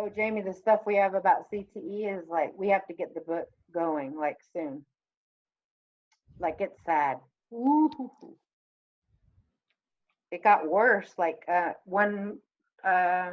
Oh, Jamie, the stuff we have about C.T.E is like we have to get the book going like soon. Like it's sad. Ooh. It got worse. Like one, uh,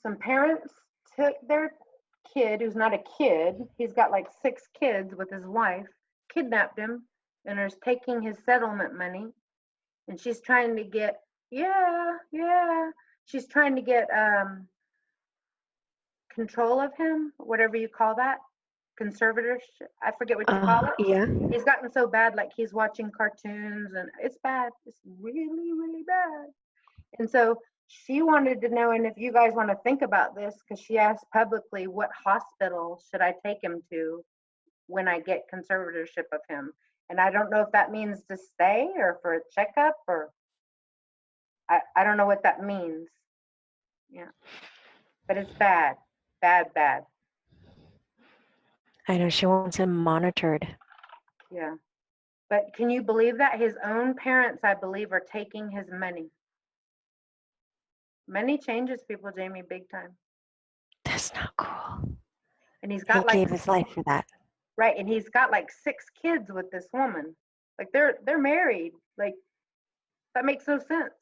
some parents took their kid, who's not a kid. He's got like 6 kids with his wife. Kidnapped him and is taking his settlement money. And she's trying to get, yeah. She's trying to get control of him, whatever you call that, conservatorship. I forget what you call it. Yeah. He's gotten so bad, like he's watching cartoons, and it's bad. It's really, really bad. And so she wanted to know, and if you guys want to think about this, because she asked publicly, what hospital should I take him to when I get conservatorship of him? And I don't know if that means to stay or for a checkup, or I don't know what that means. Yeah. But it's bad, bad, bad. I know she wants him monitored. Yeah. But can you believe that? His own parents, I believe, are taking his money. Money changes people, Jamie, big time. That's not cool. And he's He got like, gave his life for that. right, and he's got like 6 kids with this woman. Like they're married. Like that makes no sense.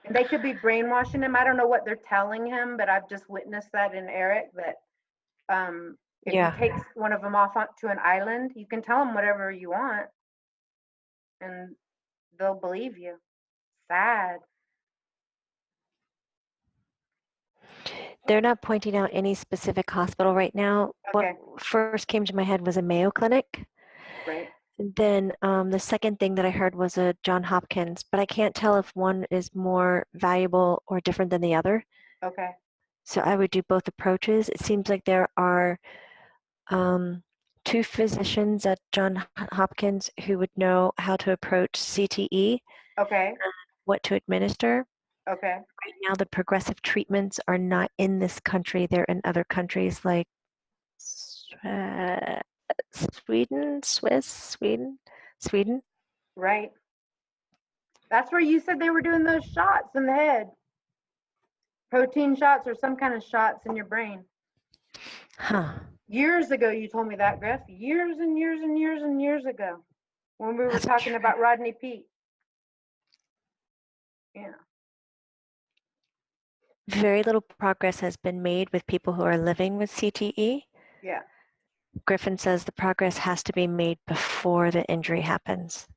And they could be brainwashing him. I don't know what they're telling him, but I've just witnessed that in Eric, that if Yeah. he takes one of them off to an island, you can tell them whatever you want and they'll believe you. Sad. They're not pointing out any specific hospital right now. Okay. What first came to my head was a Mayo Clinic. Right. Then the second thing that I heard was a John Hopkins, but I can't tell if one is more valuable or different than the other. Okay. So I would do both approaches. It seems like there are 2 physicians at John Hopkins who would know how to approach CTE, Okay. what to administer. Okay. Right now, the progressive treatments are not in this country. They're in other countries like uh, Sweden. Right. That's where you said they were doing those shots in the head. Protein shots or some kind of shots in your brain. Huh. Years ago, you told me that, Griff. Years and years and years and years ago, when we were That's talking true. about Rodney Peete. Yeah. Very little progress has been made with people who are living with CTE. Yeah. Griffin says the progress has to be made before the injury happens.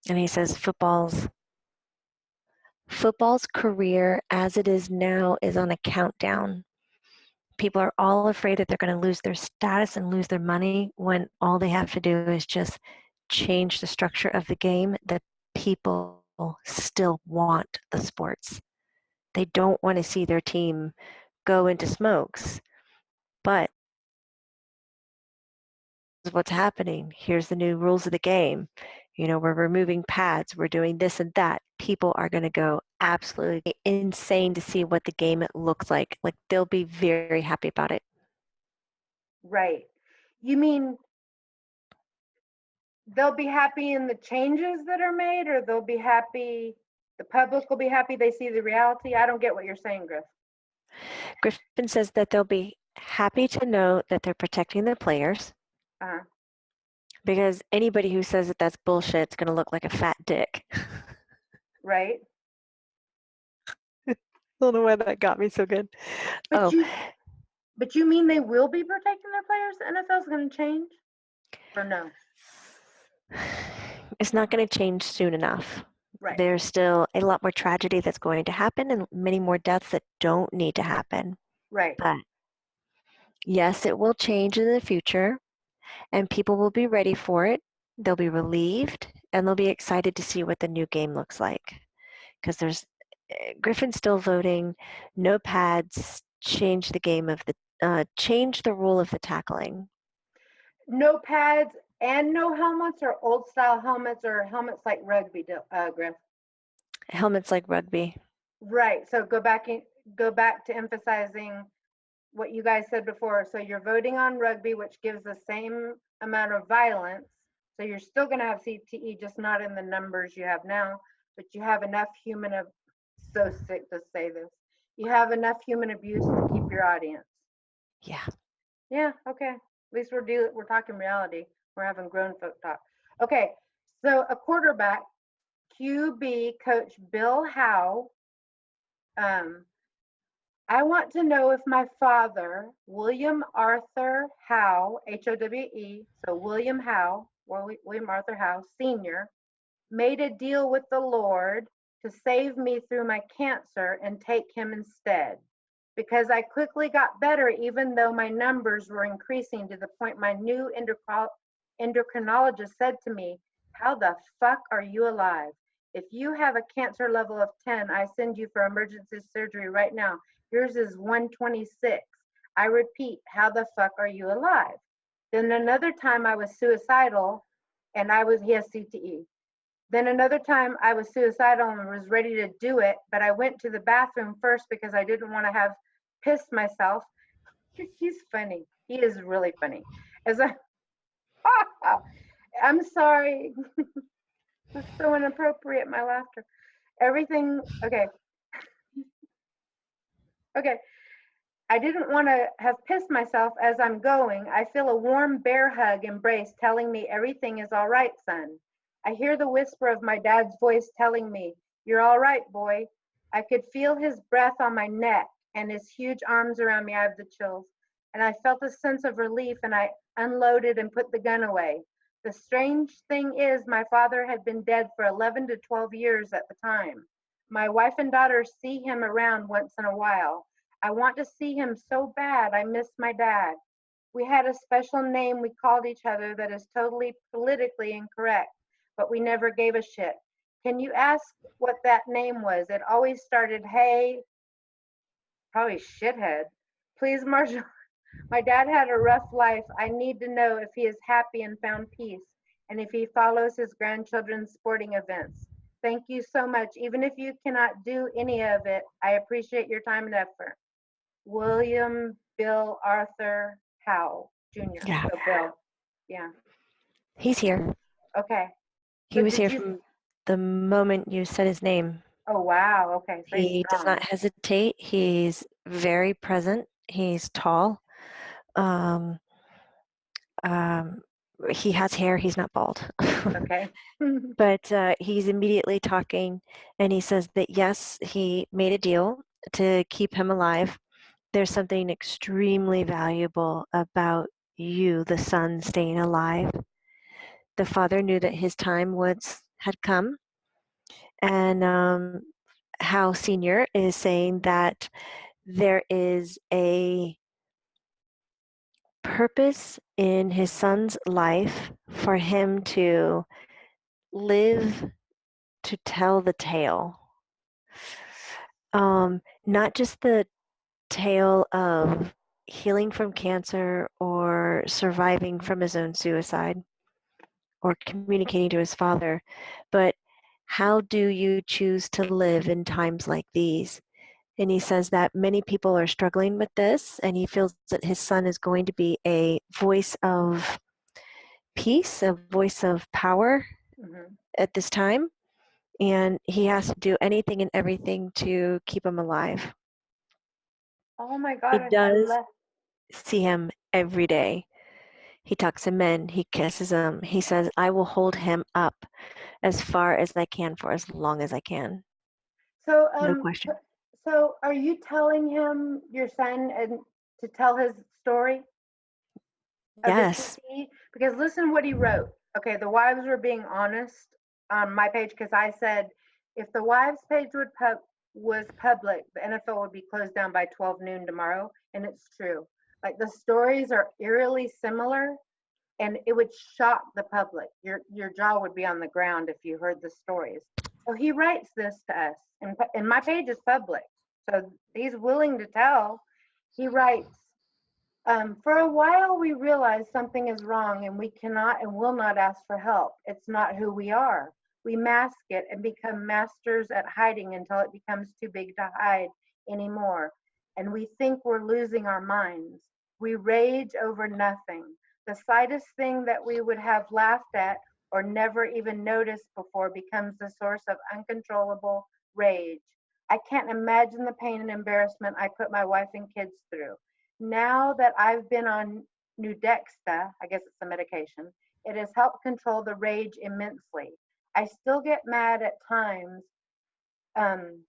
And he says football's career as it is now is on a countdown. People are all afraid that they're going to lose their status and lose their money when all they have to do is just change the structure of the game, that people still want the sports. They don't want to see their team go into smokes. But what's happening? Here's the new rules of the game. We're removing pads, we're doing this and that. People are going to go absolutely insane to see what the game looks like. Like they'll be very happy about it. Right. You mean they'll be happy in the changes that are made, or they'll be happy, the public will be happy they see the reality? I don't get what you're saying, Griff. Griffin says that they'll be happy to know that they're protecting the players, Uh-huh. because anybody who says that that's bullshit is going to look like a fat dick. Right. I don't know why that got me so good. But you mean they will be protecting their players? The NFL's going to change, or no? It's not going to change soon enough. Right. There's still a lot more tragedy that's going to happen and many more deaths that don't need to happen. Right. But yes, it will change in the future, and people will be ready for it. They'll be relieved, and they'll be excited to see what the new game looks like. Because Griffin's still voting no pads, change the game of change the rule of the tackling. No pads and no helmets, or old style helmets, or helmets like rugby, Griff? Helmets like rugby. Right. So go back to emphasizing what you guys said before. So you're voting on rugby, which gives the same amount of violence. So you're still going to have C.T.E, just not in the numbers you have now, but you have enough human, of so sick to say this, You have enough human abuse to keep your audience. Yeah. Yeah, okay. At least we're talking reality. We're having grown folk talk. Okay, so a quarterback, QB coach Bill Howe. I want to know if my father, William Arthur Howe, Howe, so William Howe, William Arthur Howe Sr., made a deal with the Lord to save me through my cancer and take him instead. Because I quickly got better, even though my numbers were increasing to the point my new endocrinologist said to me, "How the fuck are you alive? If you have a cancer level of 10, I send you for emergency surgery right now. Yours is 126. I repeat, how the fuck are you alive?" Then another time I was suicidal and he has CTE. Then another time I was suicidal and was ready to do it, but I went to the bathroom first because I didn't want to have pissed myself. He's funny. He is really funny. As I, I'm sorry. It's so inappropriate, my laughter. Everything, okay. Okay. I didn't want to have pissed myself as I'm going. I feel a warm bear hug embrace telling me everything is all right, son. I hear the whisper of my dad's voice telling me, "You're all right, boy." I could feel his breath on my neck and his huge arms around me. I have the chills. And I felt a sense of relief and I unloaded and put the gun away. The strange thing is, my father had been dead for 11 to 12 years at the time. My wife and daughter see him around once in a while. I want to see him so bad. I miss my dad. We had a special name we called each other that is totally politically incorrect, but we never gave a shit. Can you ask what that name was? It always started, "Hey," probably shithead. Please, Marshall. My dad had a rough life. I need to know if he is happy and found peace, and if he follows his grandchildren's sporting events. Thank you so much. Even if you cannot do any of it, I appreciate your time and effort. William Bill Arthur Howe Jr. Yeah. So Bill. Yeah. He's here. Okay. He So was did here you? from the moment you said his name. Oh wow. Okay. So he's He does strong. not hesitate. He's very present. He's tall. Um, um, he has hair. He's not bald. Okay. But he's immediately talking, and he says that yes, he made a deal to keep him alive. There's something extremely valuable about you, the son, staying alive. The father knew that his time had come, and Howe Senior is saying that there is a purpose in his son's life for him to live to tell the tale. Not just the tale of healing from cancer or surviving from his own suicide or communicating to his father, but how do you choose to live in times like these? And he says that many people are struggling with this, and he feels that his son is going to be a voice of peace, a voice of power Mm-hmm. at this time, and he has to do anything and everything to keep him alive. Oh my He God. I does left. see him every day. He tucks him in, he kisses him. He says, I will hold him up as far as I can for as long as I can. So No question. so are you telling him, your son, and to tell his story of the Yes. CTE? Because listen what he wrote. Okay, the wives were being honest on my page because I said if the wives page was public, the NFL would be closed down by 12 noon tomorrow, and it's true. Like the stories are eerily similar, and it would shock the public. Your jaw would be on the ground if you heard the stories. So he writes this to us, and my page is public, so he's willing to tell. He writes, for a while, we realize something is wrong and we cannot and will not ask for help. It's not who we are. We mask it and become masters at hiding until it becomes too big to hide anymore. And we think we're losing our minds. We rage over nothing. The slightest thing that we would have laughed at or never even noticed before becomes the source of uncontrollable rage. I can't imagine the pain and embarrassment I put my wife and kids through. Now that I've been on Nudexta, I guess it's a medication, it has helped control the rage immensely. I still get mad at times. Um,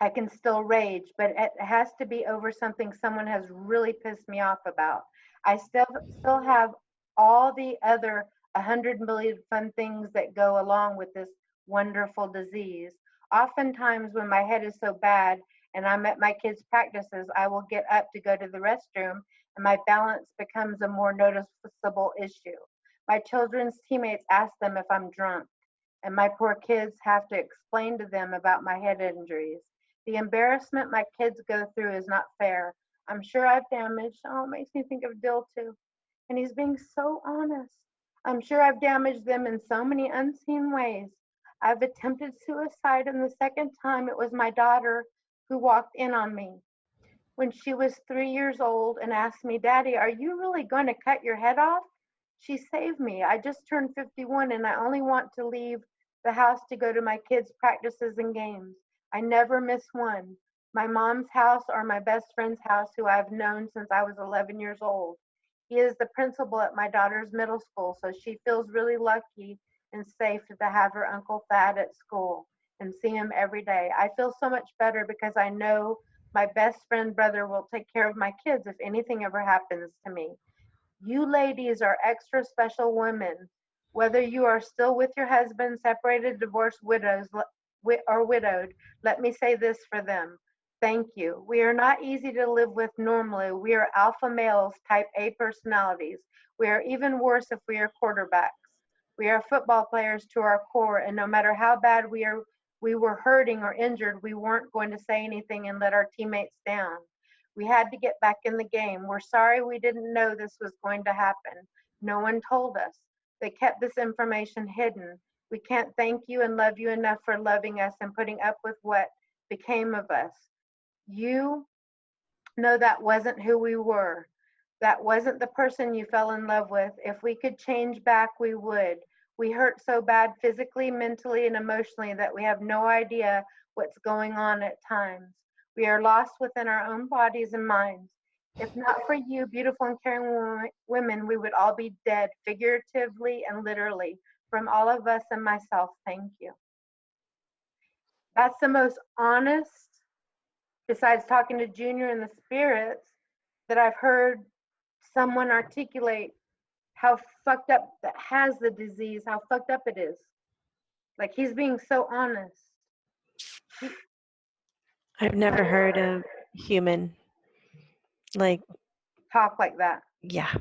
I can still rage, but it has to be over something someone has really pissed me off about. I still have all the other 100 million fun things that go along with this wonderful disease. Oftentimes, when my head is so bad and I'm at my kids' practices, I will get up to go to the restroom, and my balance becomes a more noticeable issue. My children's teammates ask them if I'm drunk, and my poor kids have to explain to them about my head injuries. The embarrassment my kids go through is not fair. I'm sure I've damaged, oh, it makes me think of Dill too. And he's being so honest. I'm sure I've damaged them in so many unseen ways. I've attempted suicide, and the second time it was my daughter who walked in on me when she was 3 years old and asked me, Daddy, are you really going to cut your head off? She saved me. I just turned 51 and I only want to leave the house to go to my kids' practices and games. I never miss one. My mom's house or my best friend's house, who I've known since I was 11 years old. He is the principal at my daughter's middle school, so she feels really lucky and safe to have her Uncle Thad at school and see him every day. I feel so much better because I know my best friend brother will take care of my kids if anything ever happens to me. You ladies are extra special women. Whether you are still with your husband, separated, divorced, or widowed, let me say this for them. Thank you. We are not easy to live with normally. We are alpha males, type A personalities. We are even worse if we are quarterbacks. We are football players to our core, and no matter how bad we were hurting or injured, we weren't going to say anything and let our teammates down. We had to get back in the game. We're sorry we didn't know this was going to happen. No one told us. They kept this information hidden. We can't thank you and love you enough for loving us and putting up with what became of us. You know that wasn't who we were. That wasn't the person you fell in love with. If we could change back, we would. We hurt so bad physically, mentally, and emotionally that we have no idea what's going on at times. We are lost within our own bodies and minds. If not for you, beautiful and caring women, we would all be dead, figuratively and literally. From all of us and myself, thank you. That's the most honest, besides talking to Junior and the spirits, that I've heard someone articulate how fucked up that has the disease, how fucked up it is. Like, he's being so honest. I've never heard a human like talk like that. Yeah.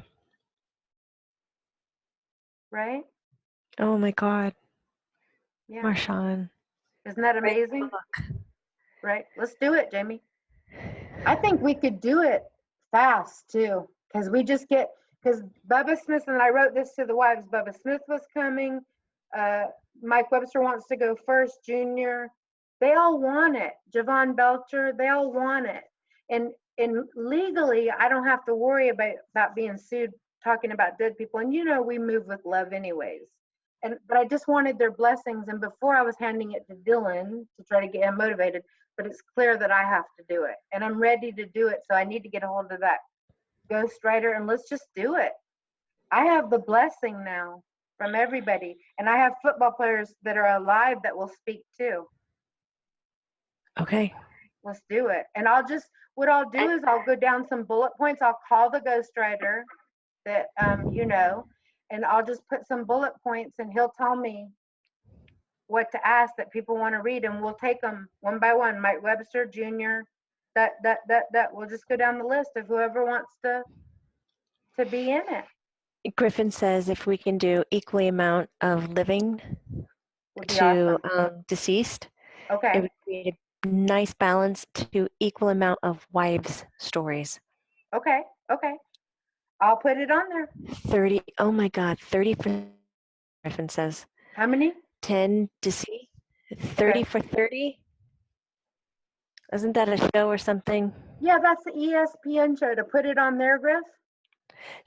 Right? Oh my God. Yeah. Marshawn. Isn't that amazing? Right? Let's do it, Jamie. I think we could do it fast too, because we just get, because Bubba Smith, and I wrote this to the wives, Bubba Smith was coming, Mike Webster wants to go first, Junior. They all want it. Javon Belcher, they all want it. And legally, I don't have to worry about being sued talking about dead people. And you know, we move with love anyways. But I just wanted their blessings. And before I was handing it to Dylan to try to get him motivated, but it's clear that I have to do it. And I'm ready to do it. So I need to get a hold of that ghostwriter and let's just do it. I have the blessing now from everybody. And I have football players that are alive that will speak too. Okay. Let's do it. And what I'll do is I'll go down some bullet points. I'll call the ghostwriter that, you know, and I'll just put some bullet points and he'll tell me what to ask that people want to read, and we'll take them one by one. Mike Webster, Junior, that. We'll just go down the list of whoever wants to be in it. Griffin says if we can do equally amount of living to awesome. Deceased, okay, it would create a nice balance to equal amount of wives' stories. Okay. I'll put it on there. 30. Oh my God, 30 for Griffin says. How many? 10 deceased. 30 for 30. Isn't that a show or something? Yeah, that's the ESPN show. To put it on there, Griff?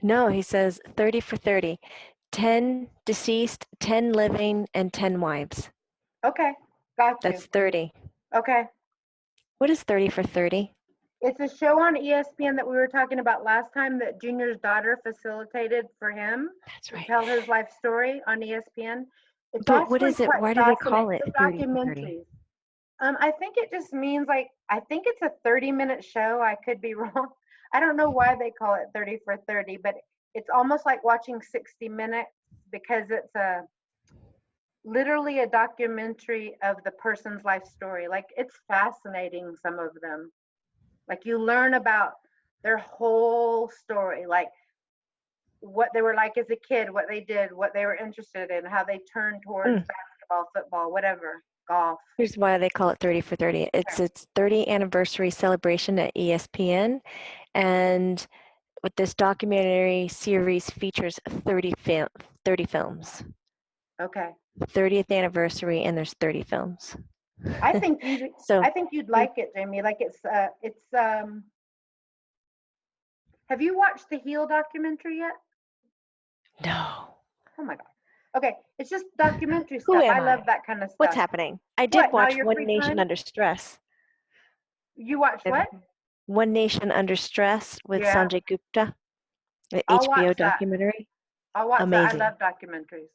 No, he says 30 for 30. 10 deceased, 10 living, and 10 wives. Okay, got you. That's 30. Okay, What is 30 for 30? It's a show on ESPN that we were talking about last time that Junior's daughter facilitated for him That's to right. tell his life story on ESPN. It's But what actually is it? quite Why do they call fascinating. it It's a 30 for 30? documentary. I think it just means like, I think it's a 30-minute show. I could be wrong. I don't know why they call it 30 for 30, but it's almost like watching 60 Minutes because it's literally a documentary of the person's life story. Like, it's fascinating, some of them. Like, you learn about their whole story, like what they were like as a kid, what they did, what they were interested in, how they turned towards basketball, football, whatever, golf. Here's why they call it 30 for 30. It's its 30th anniversary celebration at ESPN, and with this documentary series features 30 films. Okay. 30th anniversary, and there's 30 films. I think you So I think you'd like it, Jamie. Like, it's have you watched the Heal documentary yet? no. Oh my God. Okay, it's just documentary Who stuff. am I love I? that kind of What's stuff. happening? I did What, now watch your One free Nation time? Under Stress. You watched what? One Nation Under Stress with Yeah, Sanjay Gupta, the I'll HBO watch that. documentary. I'll watch that. I Amazing. love documentaries.